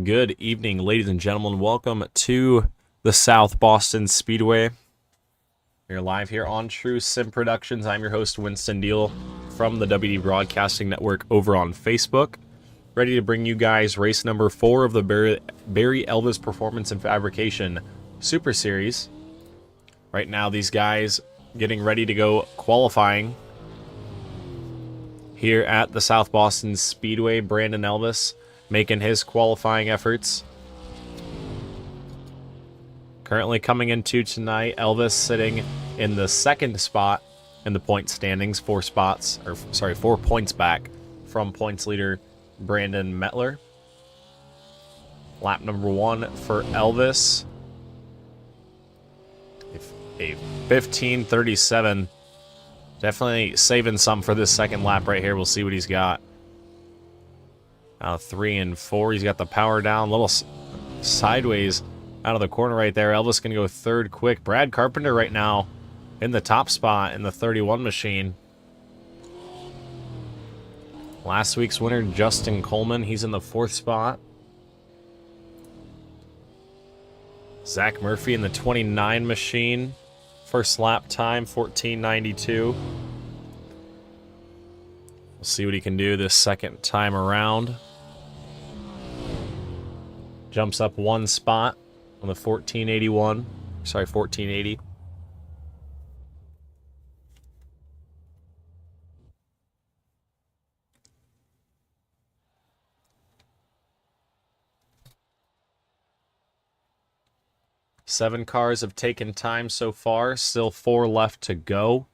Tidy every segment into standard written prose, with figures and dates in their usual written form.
Good evening, ladies and gentlemen. Welcome to the South Boston Speedway. We're live here on True Sim Productions. I'm your host, Winston Deal, from the WD Broadcasting Network over on Facebook. Ready to bring you guys race number 4 of the Barry Elvis Performance and Fabrication Super Series. Right now, these guys getting ready to go qualifying here at the South Boston Speedway. Brandon Elvis making his qualifying efforts. Currently coming into tonight, Elvis sitting in the second spot in the point standings, 4 points back from points leader Brandon Metler. Lap number 1 for Elvis. A 15:37. Definitely saving some for this second lap right here. We'll see what he's got. 3 and 4. He's got the power down. A little sideways out of the corner right there. Elvis going to go third quick. Brad Carpenter right now in the top spot in the 31 machine. Last week's winner, Justin Coleman. He's in the 4th spot. Zach Murphy in the 29 machine. First lap time, 14:92. We'll see what he can do this second time around. Jumps up 1 spot on the 1480. 7 cars have taken time so far. Still 4 left to go.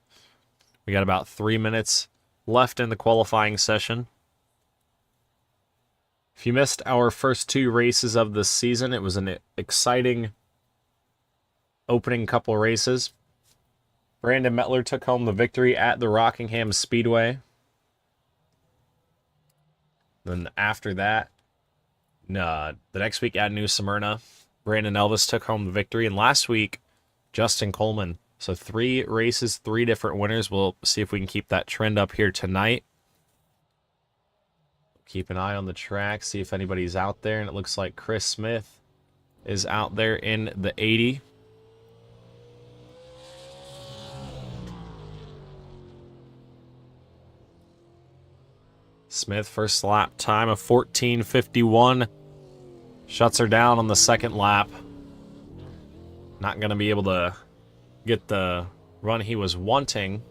We got about 3 minutes left in the qualifying session. If you missed our first 2 races of the season, it was an exciting opening couple races. Brandon Metler took home the victory at the Rockingham Speedway. Then after that, the next week at New Smyrna, Brandon Elvis took home the victory. And last week, Justin Coleman. So 3 races, 3 different winners. We'll see if we can keep that trend up here tonight. Keep an eye on the track, see if anybody's out there. And it looks like Chris Smith is out there in the 80. Smith, first lap time of 14:51. Shuts her down on the second lap. Not going to be able to get the run he was wanting.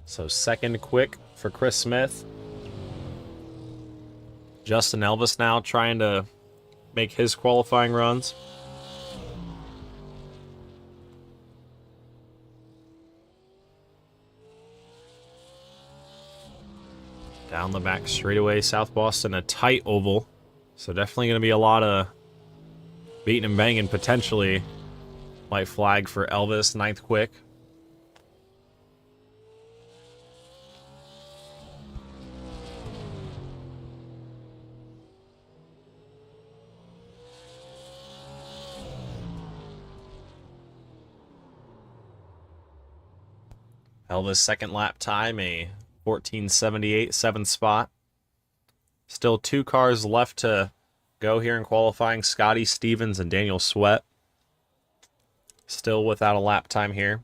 So second quick for Chris Smith. Justin Elvis now trying to make his qualifying runs. Down the back straightaway, South Boston, a tight oval. So definitely going to be a lot of beating and banging potentially. White flag for Elvis, 9th quick. Elvis second lap time, a 14:78, 7th spot. Still 2 cars left to go here in qualifying. Scotty Stevens and Daniel Sweat. Still without a lap time here.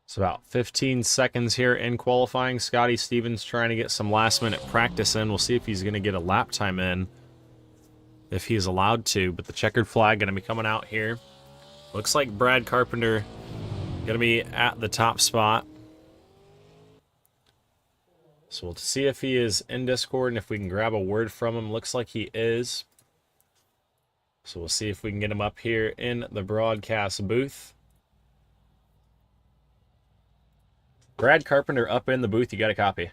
It's about 15 seconds here in qualifying. Scotty Stevens trying to get some last-minute practice in. We'll see if he's going to get a lap time in, if he's allowed to. But the checkered flag going to be coming out here. Looks like Brad Carpenter going to be at the top spot. So we'll see if he is in Discord and if we can grab a word from him. Looks like he is. So we'll see if we can get him up here in the broadcast booth. Brad Carpenter up in the booth. You got a copy?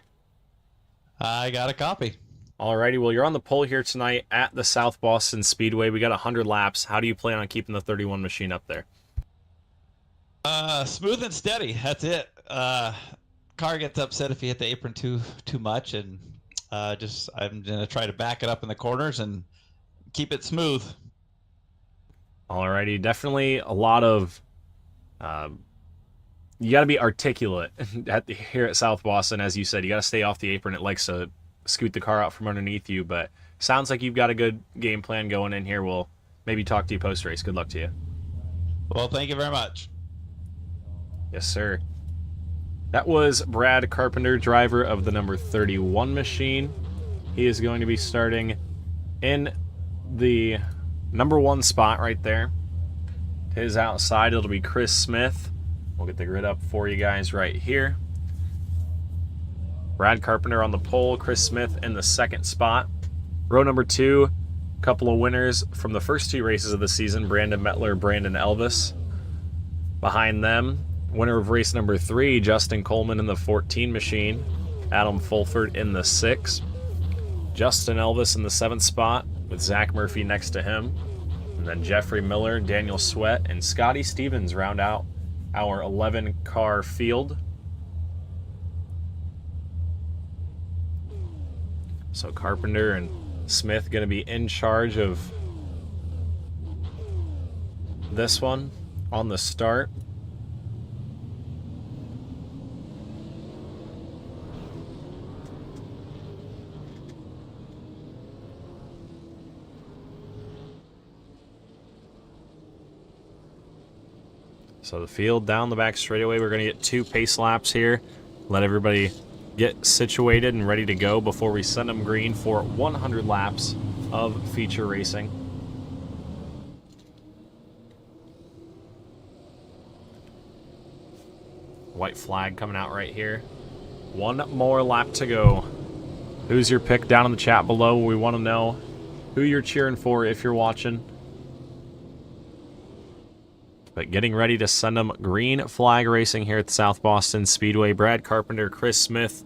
I got a copy. Alrighty, well, you're on the pole here tonight at the South Boston Speedway. We got 100 laps. How do you plan on keeping the 31 machine up there? Smooth and steady. That's it. Car gets upset if you hit the apron too much, and I'm gonna try to back it up in the corners and keep it smooth. Alrighty, definitely a lot of. You got to be articulate here at South Boston, as you said. You got to stay off the apron. It likes to scoot the car out from underneath you, but sounds like you've got a good game plan going in here. We'll maybe talk to you post race. Good luck to you. Well, thank you very much. Yes, sir. That was Brad Carpenter, driver of the number 31 machine. He is going to be starting in the number 1 spot right there. To his outside, it'll be Chris Smith. We'll get the grid up for you guys right here. Brad Carpenter on the pole, Chris Smith in the 2nd spot. Row number 2, a couple of winners from the first 2 races of the season, Brandon Mettler, Brandon Elvis. Behind them, winner of race number 3, Justin Coleman in the 14 machine, Adam Fulford in the 6. Justin Elvis in the 7th spot with Zach Murphy next to him. And then Jeffrey Miller, Daniel Sweat, and Scotty Stevens round out our 11-car field. So Carpenter and Smith going to be in charge of this one on the start. So the field down the back straightaway, we're going to get 2 pace laps here. Let everybody get situated and ready to go before we send them green for 100 laps of feature racing. White flag coming out right here. 1 more lap to go. Who's your pick down in the chat below? We want to know who you're cheering for if you're watching. But getting ready to send them green flag racing here at the South Boston Speedway. Brad Carpenter, Chris Smith,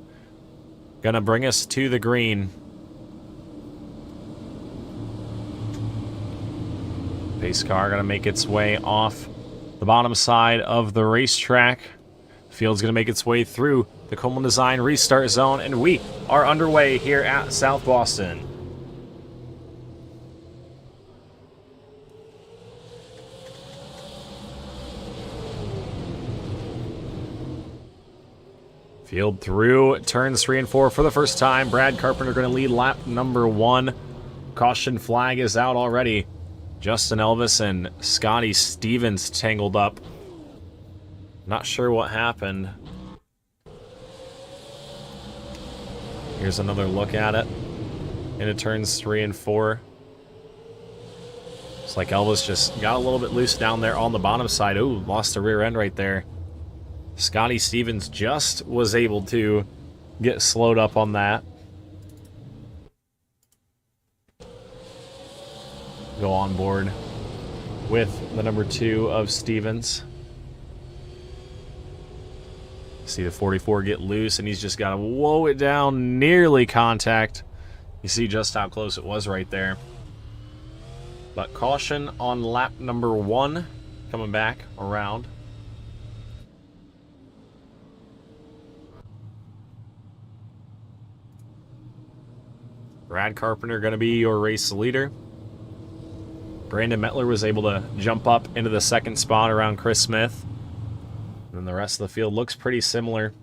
gonna bring us to the green. Pace car gonna make its way off the bottom side of the racetrack. Field's gonna make its way through the Coleman Design restart zone, and we are underway here at South Boston. Field through turns 3 and 4 for the first time. Brad Carpenter going to lead lap number 1. Caution flag is out already. Justin Elvis and Scotty Stevens tangled up. Not sure what happened. Here's another look at it. Into turns 3 and 4. It's like Elvis just got a little bit loose down there on the bottom side. Ooh, lost the rear end right there. Scotty Stevens just was able to get slowed up on that. Go on board with the number 2 of Stevens. See the 44 get loose, and he's just got to whoa it down, nearly contact. You see just how close it was right there. But caution on lap number 1 coming back around. Brad Carpenter going to be your race leader. Brandon Mettler was able to jump up into the 2nd spot around Chris Smith. And then the rest of the field looks pretty similar,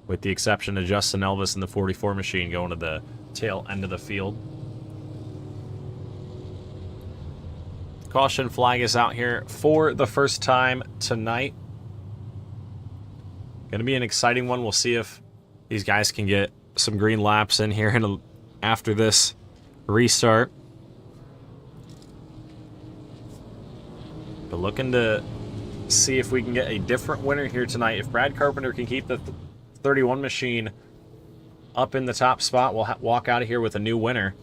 with the exception of Justin Elvis and the 44 machine going to the tail end of the field. Caution flag is out here for the first time tonight. Going to be an exciting one. We'll see if these guys can get some green laps in here after this restart. But looking to see if we can get a different winner here tonight. If Brad Carpenter can keep the 31 machine up in the top spot will walk out of here with a new winner.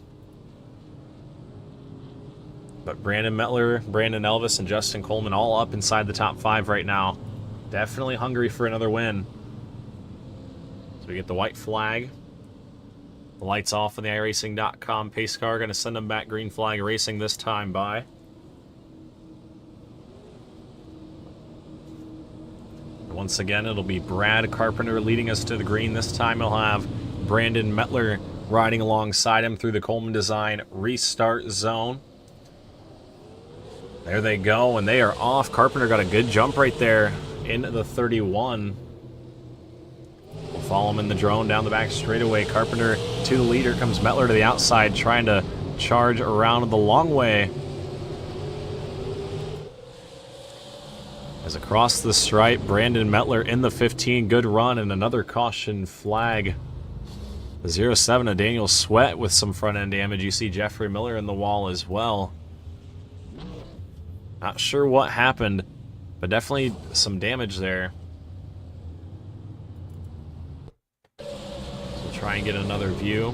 But Brandon Mettler, Brandon Elvis, and Justin Coleman all up inside the top 5 right now. Definitely hungry for another win. So we get the white flag. The lights off on the iRacing.com pace car. Going to send them back green flag racing this time by. Once again, it'll be Brad Carpenter leading us to the green. This time he'll have Brandon Mettler riding alongside him through the Coleman Design restart zone. There they go, and they are off. Carpenter got a good jump right there in the 31. We'll follow him in the drone down the back straightaway. Carpenter to the leader, comes Mettler to the outside, trying to charge around the long way. As across the stripe, Brandon Mettler in the 15. Good run and another caution flag. The 07 of Daniel Sweat with some front end damage. You see Jeffrey Miller in the wall as well. Not sure what happened, but definitely some damage there. So we'll try and get another view.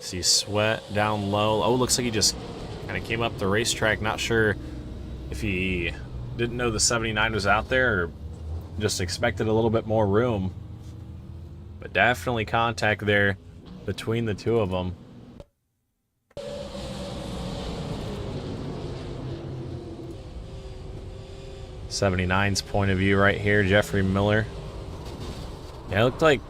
See Sweat down low. Oh, looks like he just kind of came up the racetrack. Not sure if he didn't know the 79 was out there or just expected a little bit more room. But definitely contact there between the two of them. 79's point of view right here, Jeffrey Miller. Yeah, it looked like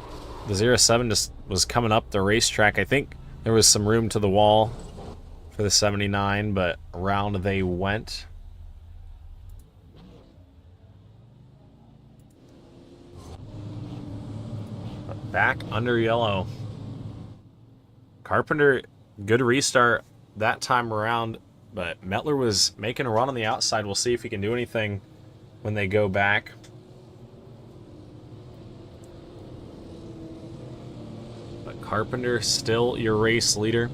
the 07 just was coming up the racetrack. I think there was some room to the wall for the 79, but around they went. But back under yellow. Carpenter, good restart that time around, but Mettler was making a run on the outside. We'll see if he can do anything when they go back. But Carpenter still your race leader.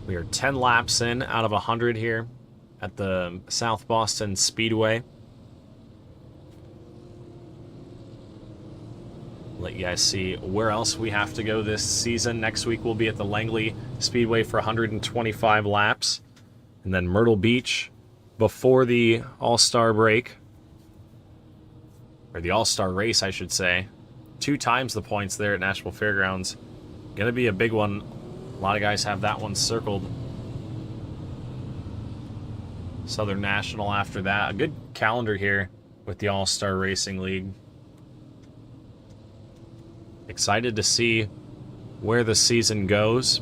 We are 10 laps in out of 100 here at the South Boston Speedway. Let you guys see where else we have to go this season. Next week we'll be at the Langley Speedway for 125 laps. And then Myrtle Beach before the All-Star break. Or the All-Star race, I should say. 2 times the points there at Nashville Fairgrounds. Gonna be a big one. A lot of guys have that one circled. Southern National after that. A good calendar here with the All-Star Racing League. Excited to see where the season goes.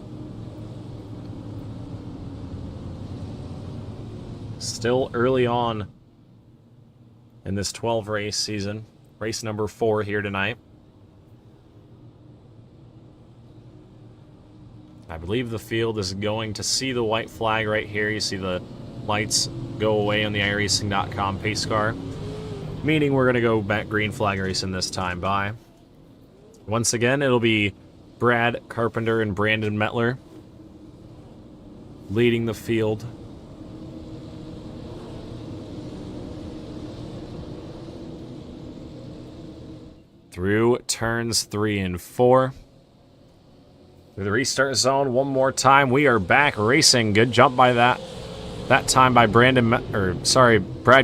Still early on in this 12 race season. Race number 4 here tonight. I believe the field is going to see the white flag right here. You see the lights go away on the iRacing.com pace car. Meaning we're going to go back green flag racing this time by. Once again, it'll be Brad Carpenter and Brandon Mettler leading the field. Through turns 3 and 4. Through the restart zone one more time. We are back racing. Good jump by that time by Brad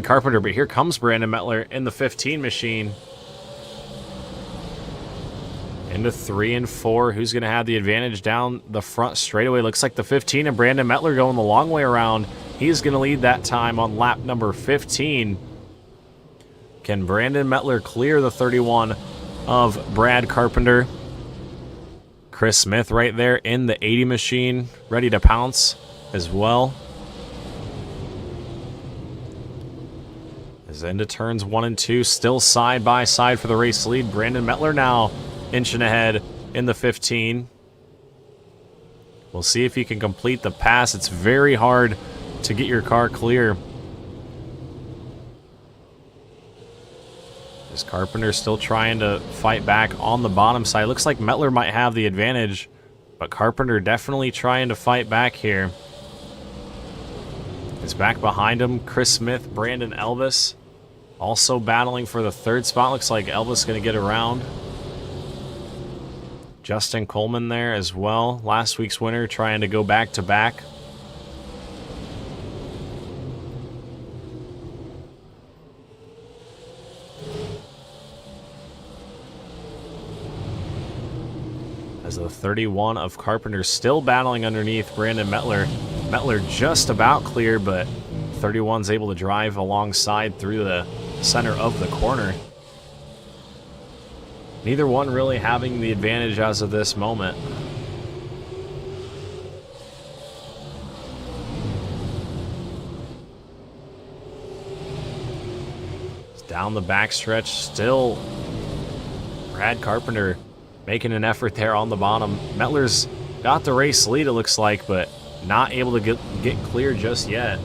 Carpenter. But here comes Brandon Mettler in the 15 machine. Into 3 and 4. Who's going to have the advantage down the front straightaway? Looks like the 15 and Brandon Mettler going the long way around. He's going to lead that time on lap number 15. Can Brandon Mettler clear the 31 of Brad Carpenter? Chris Smith right there in the 80 machine, ready to pounce as well. As into turns 1 and 2, still side by side for the race lead. Brandon Mettler now inching ahead in the 15. We'll see if he can complete the pass. It's very hard to get your car clear. Is Carpenter still trying to fight back on the bottom side? Looks like Mettler might have the advantage, but Carpenter definitely trying to fight back here. Is back behind him, Chris Smith, Brandon Elvis. Also battling for the third spot. Looks like Elvis going to get around. Justin Coleman there as well. Last week's winner trying to go back to back. As the 31 of Carpenter still battling underneath Brandon Mettler. Mettler just about clear, but 31's able to drive alongside through the center of the corner. Neither one really having the advantage as of this moment. Down the backstretch, still Brad Carpenter making an effort there on the bottom. Mettler's got the race lead, it looks like, but not able to get clear just yet.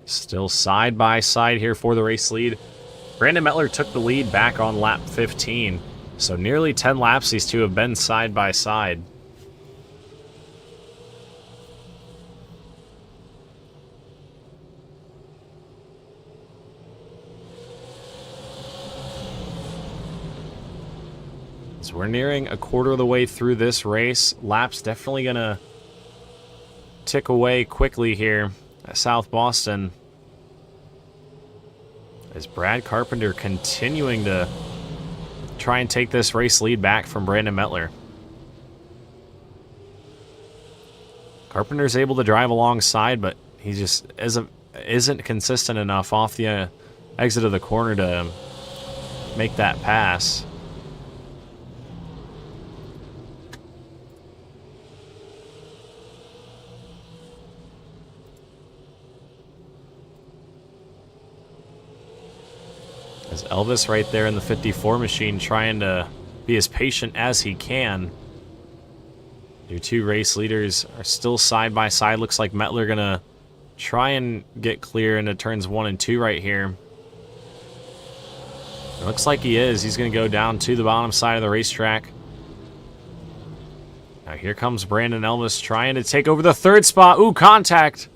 Still side by side here for the race lead. Brandon Mettler took the lead back on lap 15. So nearly 10 laps these two have been side by side. So we're nearing a quarter of the way through this race. Laps definitely going to tick away quickly here at South Boston. As Brad Carpenter continuing to try and take this race lead back from Brandon Mettler. Carpenter's able to drive alongside, but he just isn't consistent enough off the exit of the corner to make that pass. As Elvis right there in the 54 machine trying to be as patient as he can. Your two race leaders are still side by side. Looks like Mettler gonna try and get clear into turns 1 and 2 right here. It looks like he is. He's gonna go down to the bottom side of the racetrack. Now here comes Brandon Elvis trying to take over the third spot. Ooh, contact.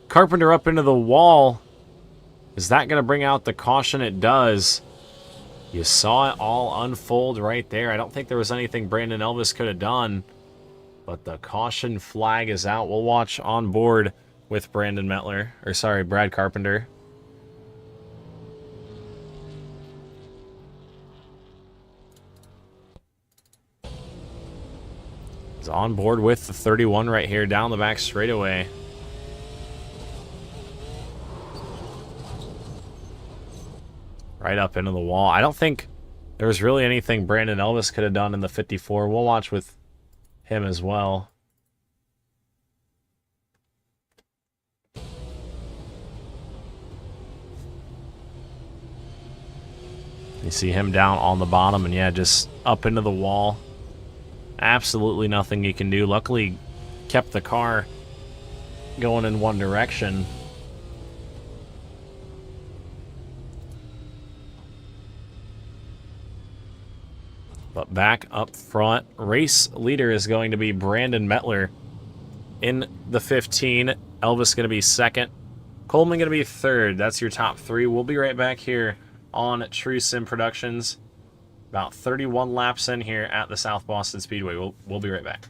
Carpenter up into the wall. Is that going to bring out the caution? It does. You saw it all unfold right there. I don't think there was anything Brandon Elvis could have done, but the caution flag is out. We'll watch on board with Brad Carpenter. He's on board with the 31 right here down the back straightaway. Right up into the wall. I don't think there was really anything Brandon Elvis could have done in the 54. We'll watch with him as well. You see him down on the bottom, and yeah, just up into the wall. Absolutely nothing he can do. Luckily, kept the car going in one direction. But back up front, race leader is going to be Brandon Mettler in the 15. Elvis going to be second. Coleman going to be third. That's your top three. We'll be right back here on True Sim Productions. About 31 laps in here at the South Boston Speedway. We'll be right back.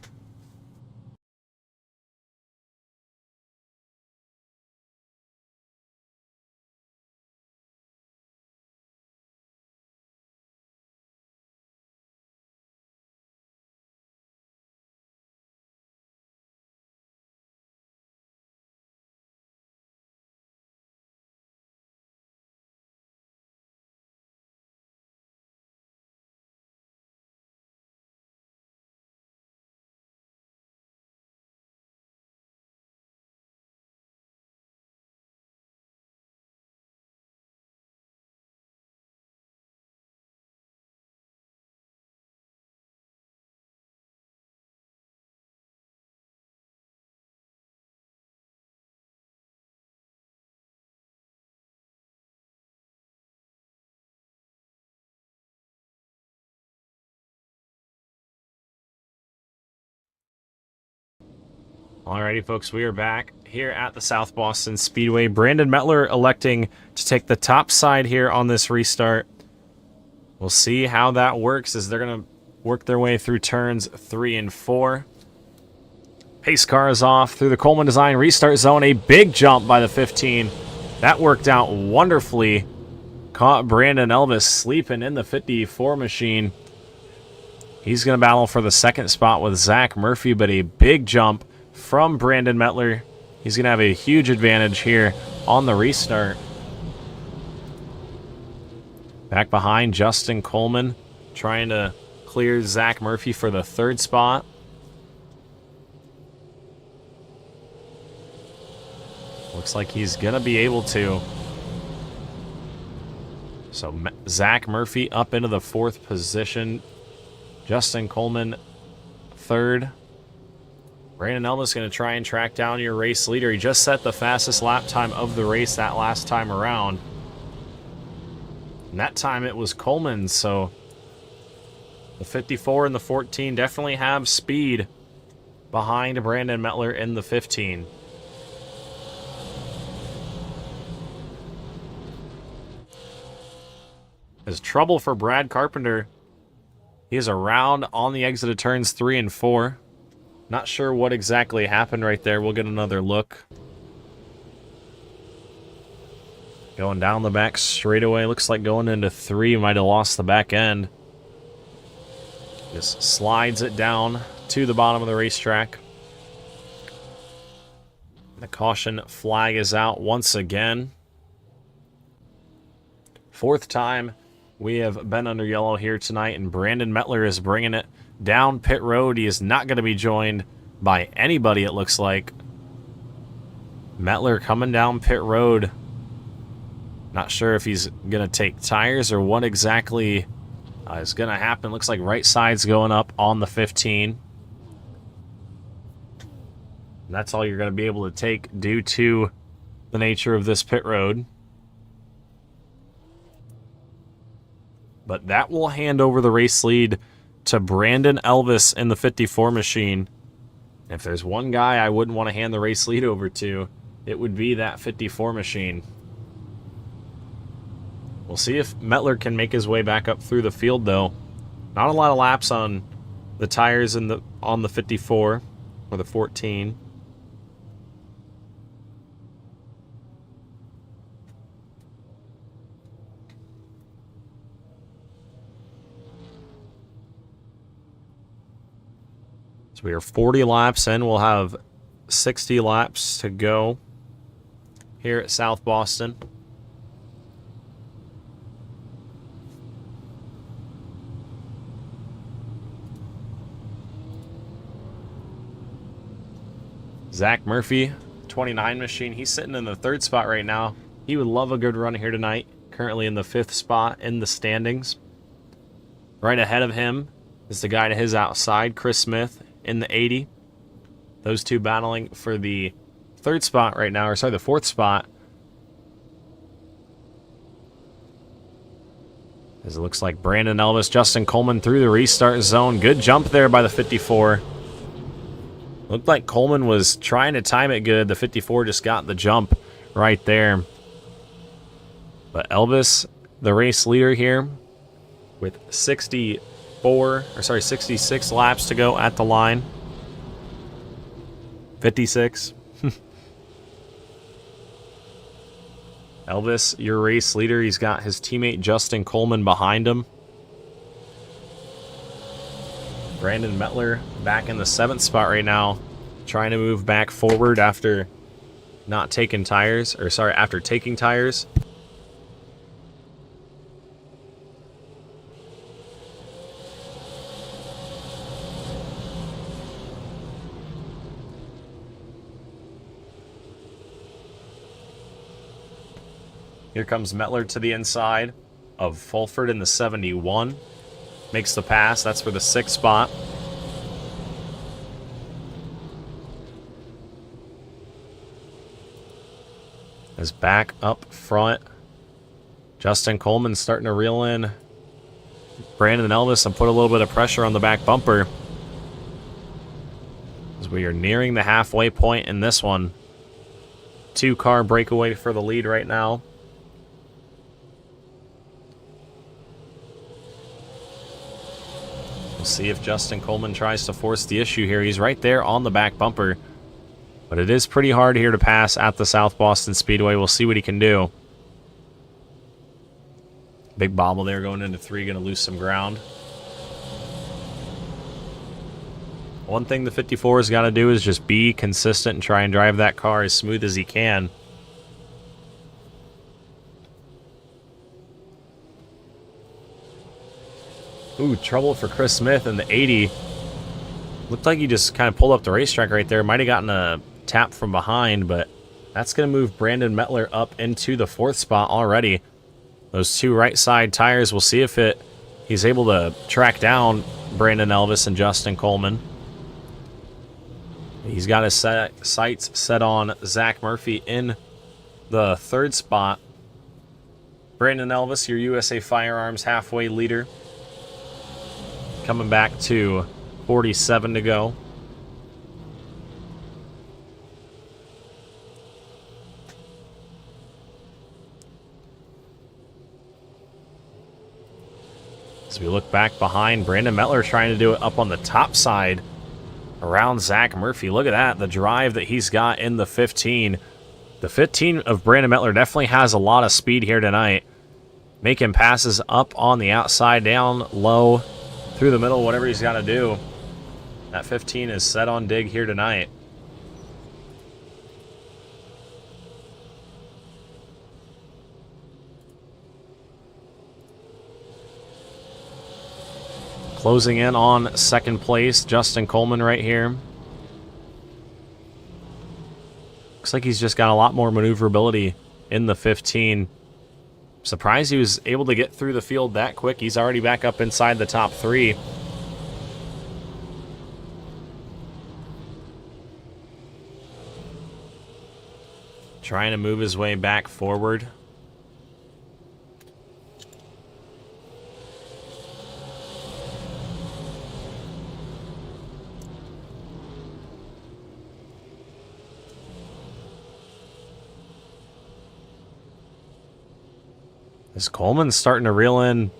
Alrighty, folks, we are back here at the South Boston Speedway. Brandon Mettler electing to take the top side here on this restart. We'll see how that works as they're going to work their way through turns 3 and 4. Pace car is off through the Coleman Design restart zone. A big jump by the 15. That worked out wonderfully. Caught Brandon Elvis sleeping in the 54 machine. He's going to battle for the second spot with Zach Murphy, but a big jump from Brandon Mettler. He's going to have a huge advantage here on the restart. Back behind, Justin Coleman trying to clear Zach Murphy for the third spot. Looks like he's going to be able to. So Zach Murphy up into the 4th position. Justin Coleman third. Brandon Elvis going to try and track down your race leader. He just set the fastest lap time of the race that last time around. And that time it was Coleman, so the 54 and the 14 definitely have speed behind Brandon Mettler in the 15. There's trouble for Brad Carpenter. He is around on the exit of turns 3 and 4. Not sure what exactly happened right there. We'll get another look. Going down the back straightaway. Looks like going into 3 might have lost the back end. Just slides it down to the bottom of the racetrack. The caution flag is out once again. 4th time we have been under yellow here tonight, and Brandon Mettler is bringing it down pit road. He is not going to be joined by anybody, it looks like. Mettler coming down pit road. Not sure if he's going to take tires or what exactly is going to happen. Looks like right side's going up on the 15. And that's all you're going to be able to take due to the nature of this pit road. But that will hand over the race lead to Brandon Elvis in the 54 machine. If there's one guy I wouldn't want to hand the race lead over to, it would be that 54 machine. We'll see if Mettler can make his way back up through the field, though. Not a lot of laps on the tires on the 54 or the 14. So we are 40 laps in. We'll have 60 laps to go here at South Boston. Zach Murphy, 29 machine. He's sitting in the 3rd spot right now. He would love a good run here tonight. Currently in the 5th spot in the standings. Right ahead of him is the guy to his outside, Chris Smith, in the 80. Those two battling for the 3rd spot right now, or sorry, the 4th spot. As it looks like Brandon Elvis, Justin Coleman through the restart zone. Good jump there by the 54. Looked like Coleman was trying to time it good. The 54 just got the jump right there. But Elvis, the race leader here, with 66 laps to go at the line. 56. Elvis, your race leader. He's got his teammate Justin Coleman behind him. Brandon Mettler back in the 7th spot right now, trying to move back forward after not taking tires, or sorry, after taking tires. Here comes Mettler to the inside of Fulford in the 71. Makes the pass. That's for the 6th spot. Is back up front. Justin Coleman starting to reel in Brandon Elvis and put a little bit of pressure on the back bumper. As we are nearing the halfway point in this one. 2-car breakaway for the lead right now. We'll see if Justin Coleman tries to force the issue here. He's right there on the back bumper. But it is pretty hard here to pass at the South Boston Speedway. We'll see what he can do. Big bobble there going into 3, going to lose some ground. One thing the 54 has got to do is just be consistent and try and drive that car as smooth as he can. Ooh, trouble for Chris Smith in the 80. Looked like he just kind of pulled up the racetrack right there. Might have gotten a tap from behind, but that's going to move Brandon Mettler up into the 4th spot already. Those 2 right side tires, we'll see if he's able to track down Brandon Elvis and Justin Coleman. He's got his sights set on Zach Murphy in the 3rd spot. Brandon Elvis, your USA Firearms halfway leader, coming back to 47 to go. As we look back behind, Brandon Mettler trying to do it up on the top side around Zach Murphy. Look at that, the drive that he's got in the 15. The 15 of Brandon Mettler definitely has a lot of speed here tonight. Making passes up on the outside, down low, through the middle, whatever he's got to do. That 15 is set on dig here tonight. Closing in on 2nd place, Justin Coleman right here. Looks like he's just got a lot more maneuverability in the 15. Surprised he was able to get through the field that quick. He's already back up inside the top 3. Trying to move his way back forward. This Coleman's starting to reel in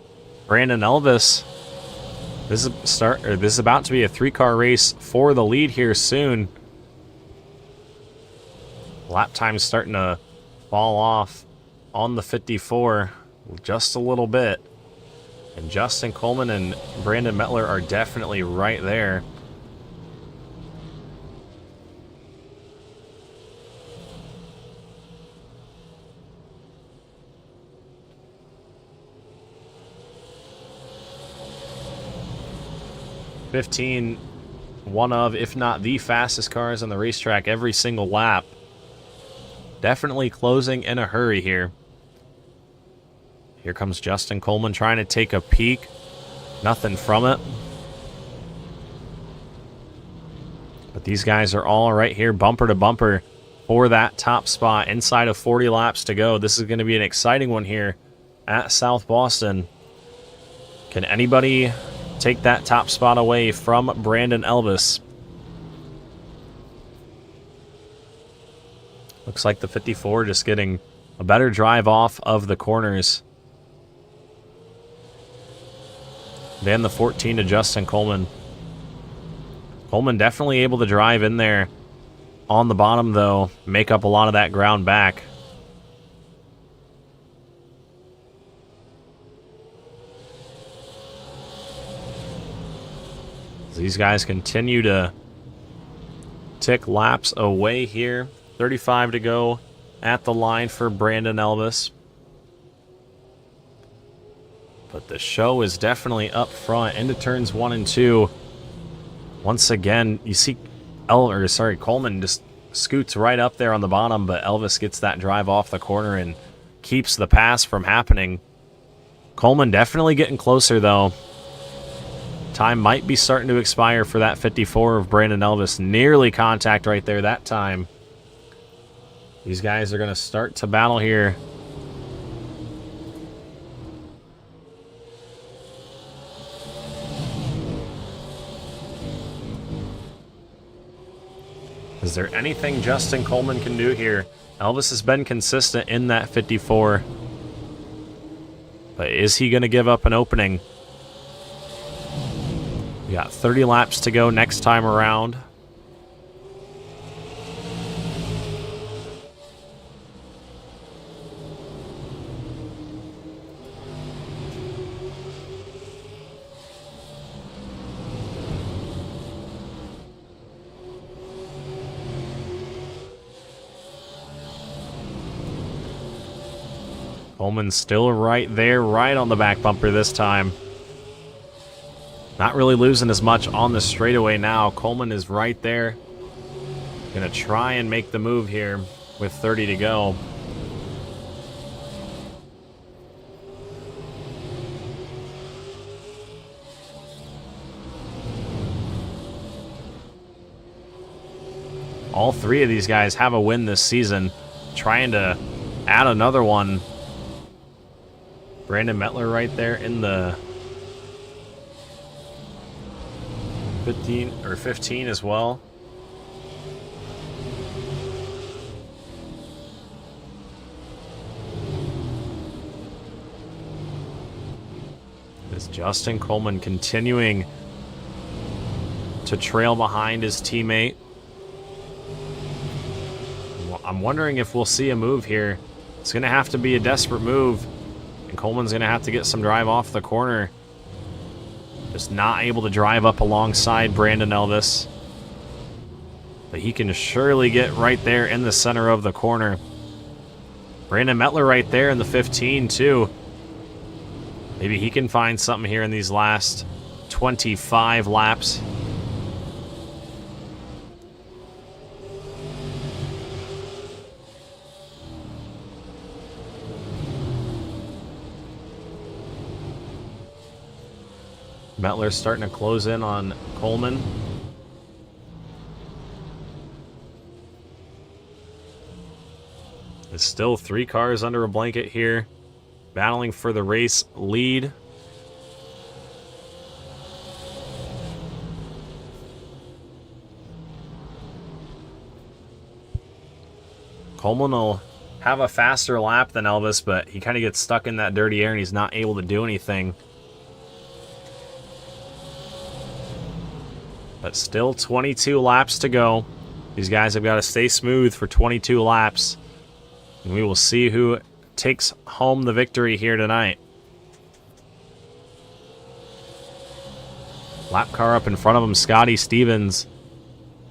Brandon Elvis. This is about to be a 3-car race for the lead here soon. Lap time's starting to fall off on the 54 just a little bit. And Justin Coleman and Brandon Mettler are definitely right there. One of, if not the fastest cars on the racetrack every single lap. Definitely closing in a hurry here. Here comes Justin Coleman trying to take a peek. Nothing from it. But these guys are all right here, bumper to bumper, for that top spot. Inside of 40 laps to go. This is going to be an exciting one here at South Boston. Can anybody take that top spot away from Brandon Elvis? Looks like the 54 just getting a better drive off of the corners than the 14 to Justin Coleman. Coleman definitely able to drive in there on the bottom, though, make up a lot of that ground back. These guys continue to tick laps away here. 35 to go at the line for Brandon Elvis. But the show is definitely up front into turns 1 and 2. Once again, you see Coleman just scoots right up there on the bottom, but Elvis gets that drive off the corner and keeps the pass from happening. Coleman definitely getting closer, though. Time might be starting to expire for that 54 of Brandon Elvis. Nearly contact right there that time. These guys are going to start to battle here. Is there anything Justin Coleman can do here? Elvis has been consistent in that 54. But is he going to give up an opening? We got 30 laps to go next time around. Coleman's still right there, right on the back bumper this time. Not really losing as much on the straightaway now. Coleman is right there. Gonna try and make the move here with 30 to go. All three of these guys have a win this season. Trying to add another one. Brandon Mettler right there in the 15 as well. Is Justin Coleman continuing to trail behind his teammate? Well, I'm wondering if we'll see a move here. It's going to have to be a desperate move. And Coleman's going to have to get some drive off the corner. Just not able to drive up alongside Brandon Elvis. But he can surely get right there in the center of the corner. Brandon Mettler right there in the 15 too. Maybe he can find something here in these last 25 laps. Mettler's starting to close in on Coleman. There's still 3 cars under a blanket here, battling for the race lead. Coleman will have a faster lap than Elvis, but he kind of gets stuck in that dirty air and he's not able to do anything. But still 22 laps to go. These guys have got to stay smooth for 22 laps. And we will see who takes home the victory here tonight. Lap car up in front of him, Scotty Stevens.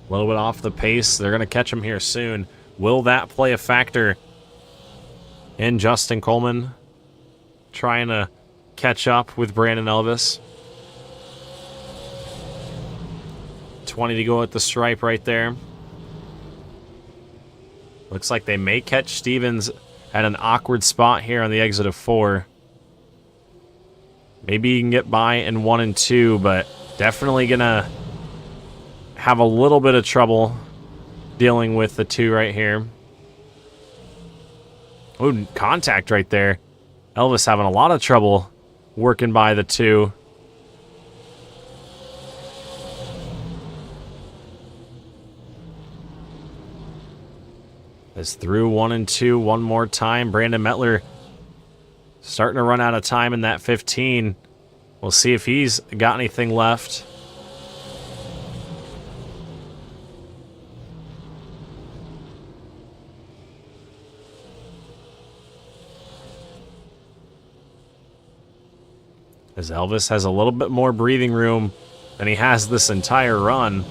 A little bit off the pace. They're going to catch him here soon. Will that play a factor in Justin Coleman trying to catch up with Brandon Elvis? 20 to go at the stripe right there. Looks like they may catch Stevens at an awkward spot here on the exit of 4. Maybe he can get by in 1 and 2, but definitely gonna have a little bit of trouble dealing with the 2 right here. Ooh, contact right there. Elvis having a lot of trouble working by the 2. Is through 1 and 2 one more time. Brandon Mettler starting to run out of time in that 15. We'll see if he's got anything left. As Elvis has a little bit more breathing room than he has this entire run.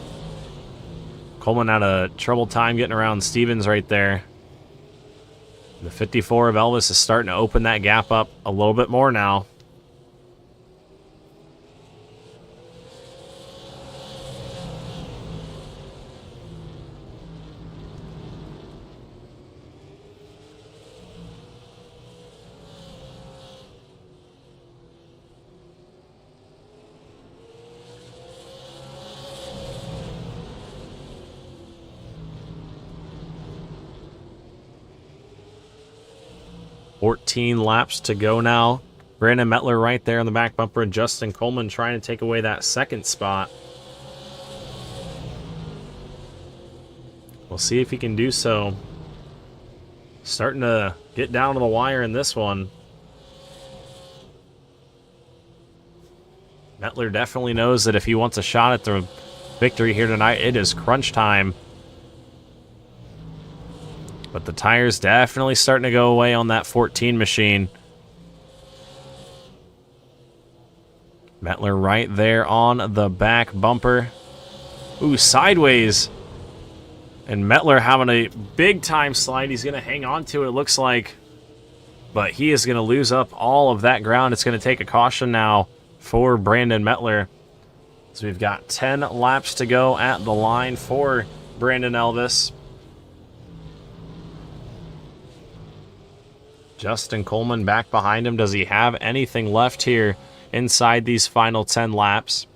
Coleman had a trouble time getting around Stevens right there. The 54 of Elvis is starting to open that gap up a little bit more now. $14 laps to go now. Brandon Mettler right there on the back bumper, and Justin Coleman trying to take away that second spot. We'll see if he can do so. Starting to get down to the wire in this one. Mettler definitely knows that if he wants a shot at the victory here tonight, it is crunch time. But the tire's definitely starting to go away on that 14 machine. Mettler right there on the back bumper. Ooh, sideways. And Mettler having a big-time slide. He's going to hang on to it, it looks like. But he is going to lose up all of that ground. It's going to take a caution now for Brandon Mettler. So we've got 10 laps to go at the line for Brandon Elvis. Justin Coleman back behind him. Does he have anything left here inside these final 10 laps?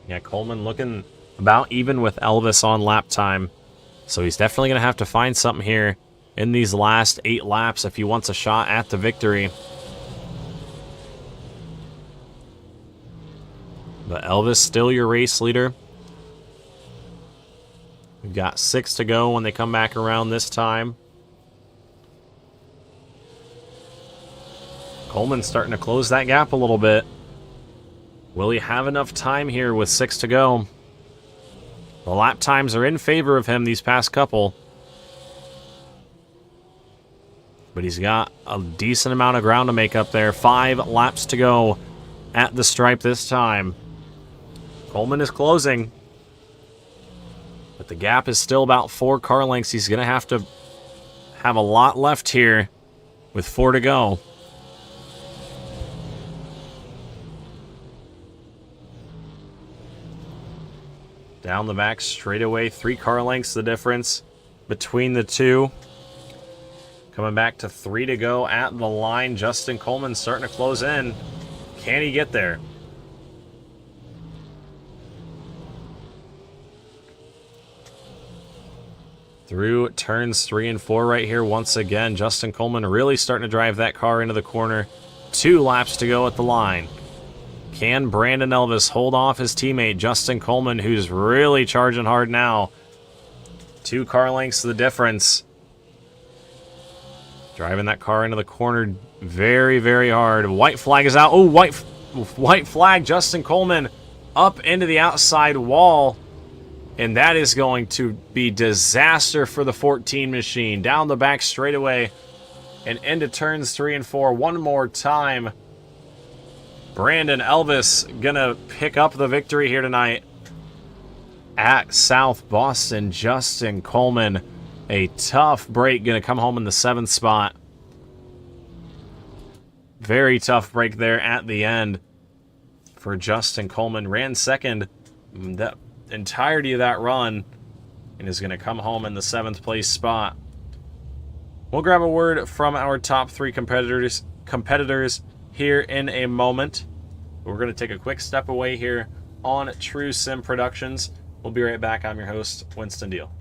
Yeah, Coleman looking about even with Elvis on lap time. So he's definitely going to have to find something here in these last 8 laps if he wants a shot at the victory. But Elvis still your race leader. We've got 6 to go when they come back around this time. Coleman's starting to close that gap a little bit. Will he have enough time here with 6 to go? The lap times are in favor of him these past couple. But he's got a decent amount of ground to make up there. 5 laps to go at the stripe this time. Coleman is closing. But the gap is still about 4 car lengths. He's going to have a lot left here with 4 to go. Down the back straightaway, 3 car lengths the difference between the two. Coming back to 3 to go at the line. Justin Coleman starting to close in. Can he get there? Through turns 3 and 4 right here once again. Justin Coleman really starting to drive that car into the corner. 2 laps to go at the line. Can Brandon Elvis hold off his teammate Justin Coleman, who's really charging hard now? 2 car lengths the difference. Driving that car into the corner very, very hard. White flag is out. Oh, white flag. Justin Coleman up into the outside wall. And that is going to be disaster for the 14 machine. Down the back straightaway and into turns 3 and 4 one more time. Brandon Elvis gonna pick up the victory here tonight at South Boston. Justin Coleman, a tough break, gonna come home in the 7th spot. Very tough break there at the end for Justin Coleman. Ran second the entirety of that run and is gonna come home in the 7th place spot. We'll grab a word from our top 3 competitors here in a moment. We're going to take a quick step away here on True Sim Productions. We'll be right back. I'm your host, Winston Deal.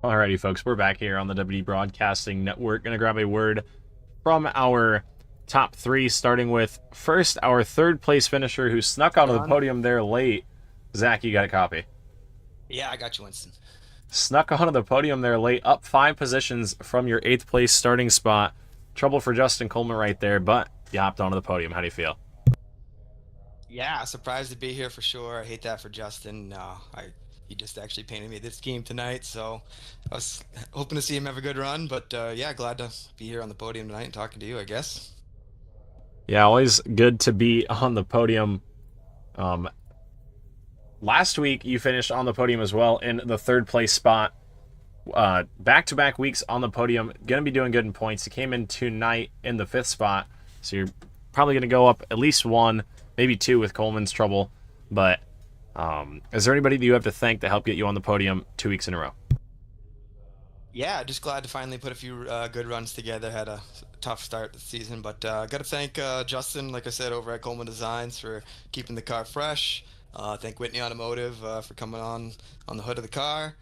Alrighty, folks, we're back here on the WD Broadcasting Network. Gonna grab a word from our top three, starting with first our third place finisher who snuck onto the podium there late. Zach, you got a copy. Yeah, I got you, Winston. Snuck onto the podium there late, up 5 positions from your 8th place starting spot. Trouble for Justin Coleman right there, but you hopped onto the podium. How do you feel? Yeah, surprised to be here for sure. I hate that for Justin. He just actually painted me this game tonight, so I was hoping to see him have a good run. But yeah, glad to be here on the podium tonight and talking to you, I guess. Yeah, always good to be on the podium. Last week, you finished on the podium as well in the 3rd place spot. Back-to-back weeks on the podium, going to be doing good in points. You came in tonight in the 5th spot, so you're probably going to go up at least 1, maybe 2 with Coleman's trouble. But is there anybody that you have to thank to help get you on the podium 2 weeks in a row? Yeah, just glad to finally put a few good runs together. Had a tough start this season, but got to thank Justin, like I said, over at Coleman Designs for keeping the car fresh. Thank Whitney Automotive for coming on the hood of the car.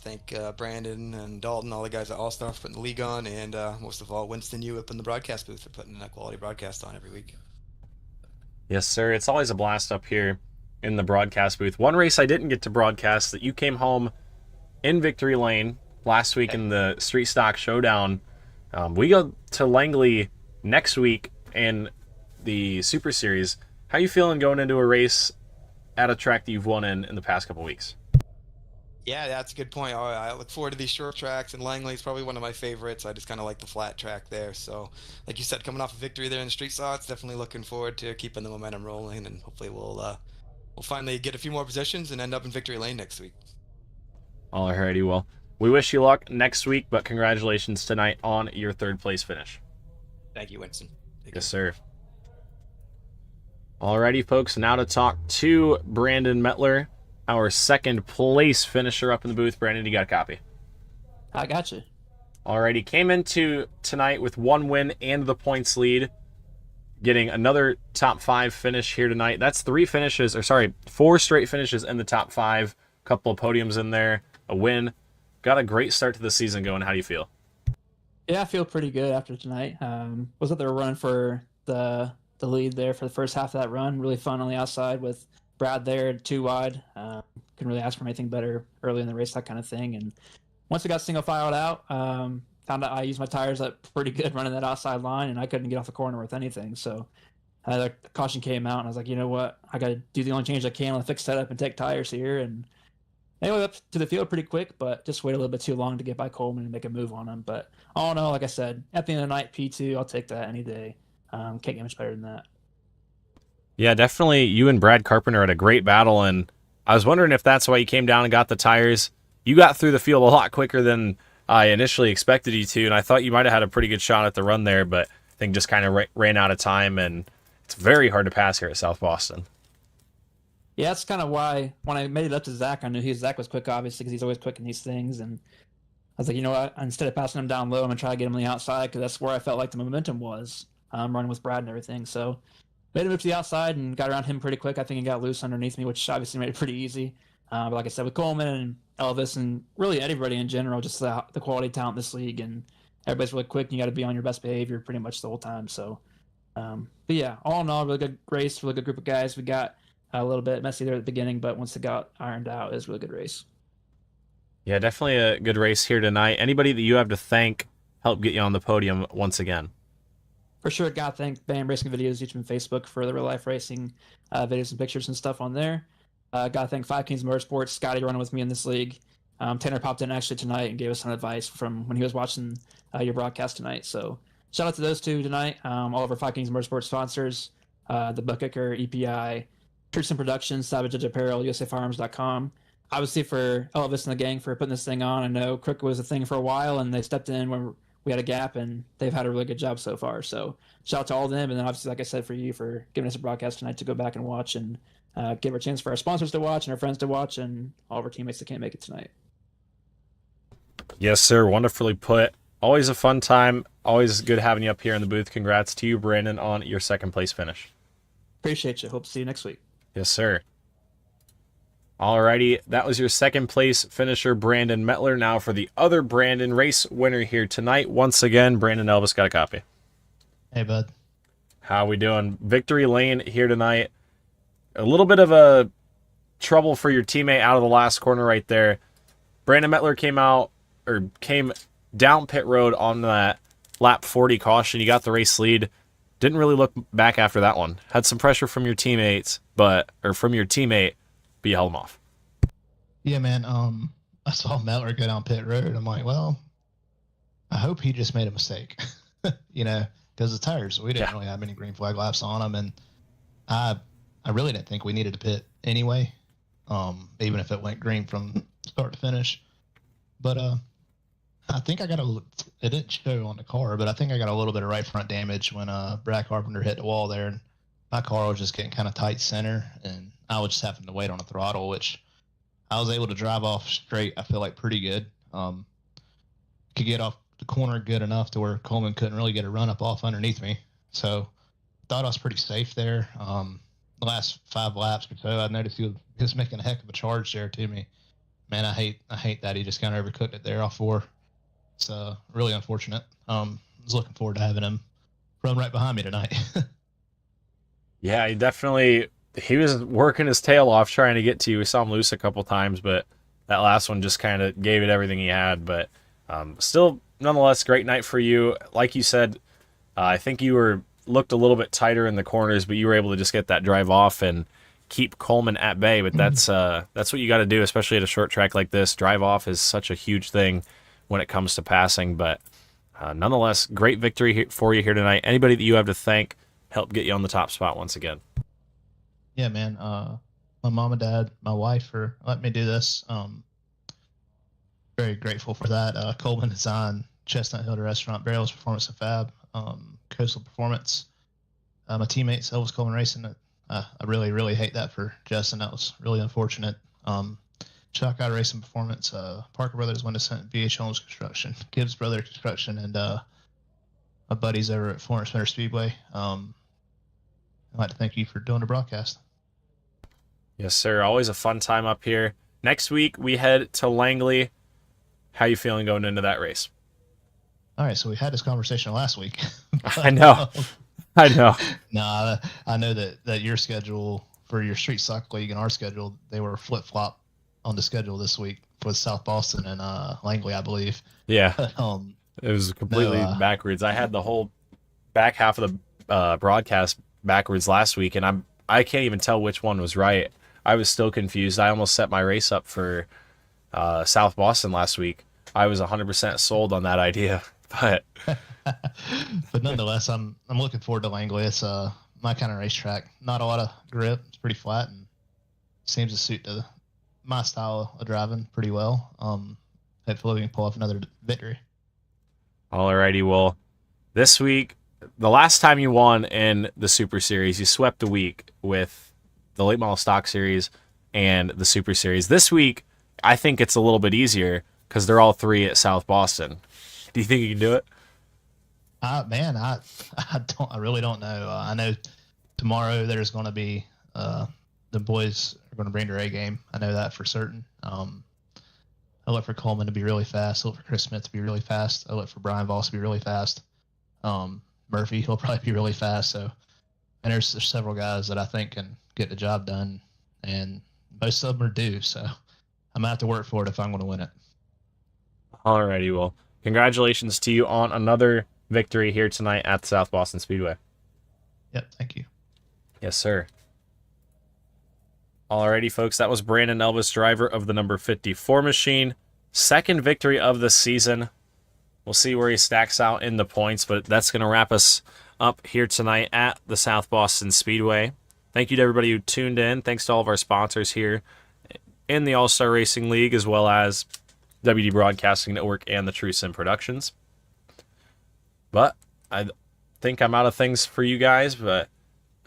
Thank Brandon and Dalton, all the guys at All Star for putting the league on, and most of all, Winston, you up in the broadcast booth for putting a quality broadcast on every week. Yes, sir. It's always a blast up here in the broadcast booth. One race I didn't get to broadcast that you came home in victory lane last week in the Street Stock Showdown. We go to Langley next week in the Super Series. How you feeling going into a race at a track that you've won in the past couple weeks? Yeah, that's a good point. I look forward to these short tracks, and Langley's probably one of my favorites. I just kind of like the flat track there. So, like you said, coming off a victory there in the street slots, definitely looking forward to keeping the momentum rolling, and hopefully we'll finally get a few more positions and end up in victory lane next week. Alrighty, well, we wish you luck next week, but congratulations tonight on your 3rd place finish. Thank you, Winston. Yes, sir. Alrighty, folks, now to talk to Brandon Metler, our 2nd place finisher up in the booth. Brandon, you got a copy? I got you. Alrighty, came into tonight with 1 win and the points lead, getting another top 5 finish here tonight. That's 4 straight finishes in the top 5, a couple of podiums in there, a win. Got a great start to the season going. How do you feel? Yeah, I feel pretty good after tonight. Was up there running for the lead there for the first half of that run. Really fun on the outside with Brad there, 2 wide. Couldn't really ask for anything better early in the race, that kind of thing. And once we got single filed out, found out I used my tires up pretty good running that outside line, and I couldn't get off the corner with anything. So the caution came out, and I was like, you know what? I got to do the only change I can on the fixed setup and take tires here. And anyway, up to the field pretty quick, but just wait a little bit too long to get by Coleman and make a move on him. But all in all, like I said, at the end of the night, P2, I'll take that any day. Can't get much better than that. Yeah, definitely you and Brad Carpenter had a great battle, and I was wondering if that's why you came down and got the tires. You got through the field a lot quicker than I initially expected you to, and I thought you might have had a pretty good shot at the run there, but I think just kind of ran out of time, and it's very hard to pass here at South Boston. Yeah, that's kind of why when I made it up to Zach, I knew Zach was quick, obviously, because he's always quick in these things. And I was like, you know what? Instead of passing him down low, I'm going to try to get him on the outside because that's where I felt like the momentum was, running with Brad and everything. So made a move to the outside and got around him pretty quick. I think he got loose underneath me, which obviously made it pretty easy. But like I said, with Coleman and Elvis and really everybody in general, just the quality of talent in this league, and everybody's really quick, and you got to be on your best behavior pretty much the whole time. So, but yeah, all in all, really good race, really good group of guys. We got a little bit messy there at the beginning, but once it got ironed out, it was a really good race. Yeah, definitely a good race here tonight. Anybody that you have to thank help get you on the podium once again? For sure, got to thank Bam Racing Videos, YouTube and Facebook for the real life racing videos and pictures and stuff on there. Got to thank Five Kings Motorsports, Scotty running with me in this league. Tanner popped in actually tonight and gave us some advice from when he was watching your broadcast tonight. So shout out to those two tonight. All of our Five Kings Motorsports sponsors, the Buck Kicker, EPI, Truth and Productions, Savage Edge Apparel, USAFirearms.com. Obviously for Elvis and the gang for putting this thing on. I know Crook was a thing for a while, and they stepped in when we had a gap, and they've had a really good job so far. So shout out to all of them, and then obviously, like I said, for you for giving us a broadcast tonight to go back and watch and give a chance for our sponsors to watch and our friends to watch and all of our teammates that can't make it tonight. Yes, sir. Wonderfully put. Always a fun time. Always good having you up here in the booth. Congrats to you, Brandon, on your second place finish. Appreciate you. Hope to see you next week. Yes, sir. Alrighty, that was your second place finisher, Brandon Metler. Now for the other Brandon, race winner here tonight. Once again, Brandon Elvis got a copy. Hey, bud. How we doing? Victory lane here tonight. A little bit of a trouble for your teammate out of the last corner right there. Brandon Metler came down pit road on that lap 40 caution. You got the race lead. Didn't really look back after that one. Had some pressure from your teammates, but you held him off. Yeah, man. I saw Mettler go down pit road. I'm like, well, I hope he just made a mistake, because the tires, we didn't really have any green flag laps on them. And I really didn't think we needed to pit anyway, even if it went green from start to finish. But I think it didn't show on the car, but I think I got a little bit of right front damage when Brad Carpenter hit the wall there. And my car was just getting kind of tight center, and I was just having to wait on the throttle, which I was able to drive off straight, I feel like, pretty good. Could get off the corner good enough to where Coleman couldn't really get a run up off underneath me. So thought I was pretty safe there. The last 5 laps or so, I noticed he was making a heck of a charge there to me. Man, I hate that he just kind of overcooked it there off 4. It's really unfortunate. I was looking forward to having him run right behind me tonight. Yeah, he was working his tail off trying to get to you. We saw him loose a couple times, but that last one just kind of gave it everything he had. But still, nonetheless, great night for you. Like you said, I think you looked a little bit tighter in the corners, but you were able to just get that drive off and keep Coleman at bay. But that's what you got to do, especially at a short track like this. Drive off is such a huge thing when it comes to passing. But nonetheless, great victory for you here tonight. Anybody that you have to thank helped get you on the top spot once again. Yeah, man. My mom and dad, my wife for letting me do this. Very grateful for that. Coleman Design, Chestnut Hill Restaurant, Barrels Performance and Fab, Coastal Performance. My teammates, Elvis Coleman Racing. I really, really hate that for Justin. That was really unfortunate. Chuck Out Racing Performance, Parker Brothers, Window Center, BH Holmes Construction, Gibbs Brother Construction, and my buddies over at Florence Center Speedway. I'd like to thank you for doing the broadcast. Yes, sir. Always a fun time up here. Next week, we head to Langley. How you feeling going into that race? All right, so we had this conversation last week. I know. Nah, I know that your schedule for your street stock league and our schedule, they were flip-flop on the schedule this week for South Boston and Langley, I believe. Yeah. It was completely backwards. I had the whole back half of the broadcast backwards last week, and I can't even tell which one was right. I was still confused. I almost set my race up for South Boston last week. I was 100% sold on that idea, but nonetheless, I'm looking forward to Langley. It's my kind of racetrack. Not a lot of grip. It's pretty flat and seems to suit my style of driving pretty well. Hopefully we can pull off another victory. Alrighty, well, this week, the last time you won in the Super Series, you swept the week with the Late Model Stock Series and the Super Series. This week, I think it's a little bit easier because they're all 3 at South Boston. Do you think you can do it? Man, I really don't know. I know tomorrow there's going to be the boys are going to bring their A game. I know that for certain. I look for Coleman to be really fast. I look for Chris Smith to be really fast. I look for Brian Voss to be really fast. Murphy, he'll probably be really fast. So, and there's several guys that I think can get the job done, and most of them are due. So, I'm gonna have to work for it if I'm going to win it. Alrighty, well, congratulations to you on another victory here tonight at the South Boston Speedway. Yep, thank you. Yes, sir. Alrighty, folks, that was Brandon Elvis, driver of the number 54 machine. Second victory of the season. We'll see where he stacks out in the points, but that's going to wrap us up here tonight at the South Boston Speedway. Thank you to everybody who tuned in. Thanks to all of our sponsors here in the All-Star Racing League, as well as WD Broadcasting Network and the True Sim Productions. But I think I'm out of things for you guys, but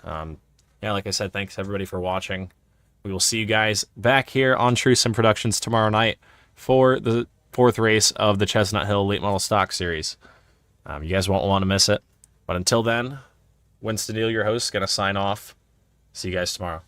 yeah, like I said, thanks everybody for watching. We will see you guys back here on True Sim Productions tomorrow night for the 4th race of the Chestnut Hill Late Model Stock Series. You guys won't want to miss it. But until then, Winston Neal, your host, is going to sign off. See you guys tomorrow.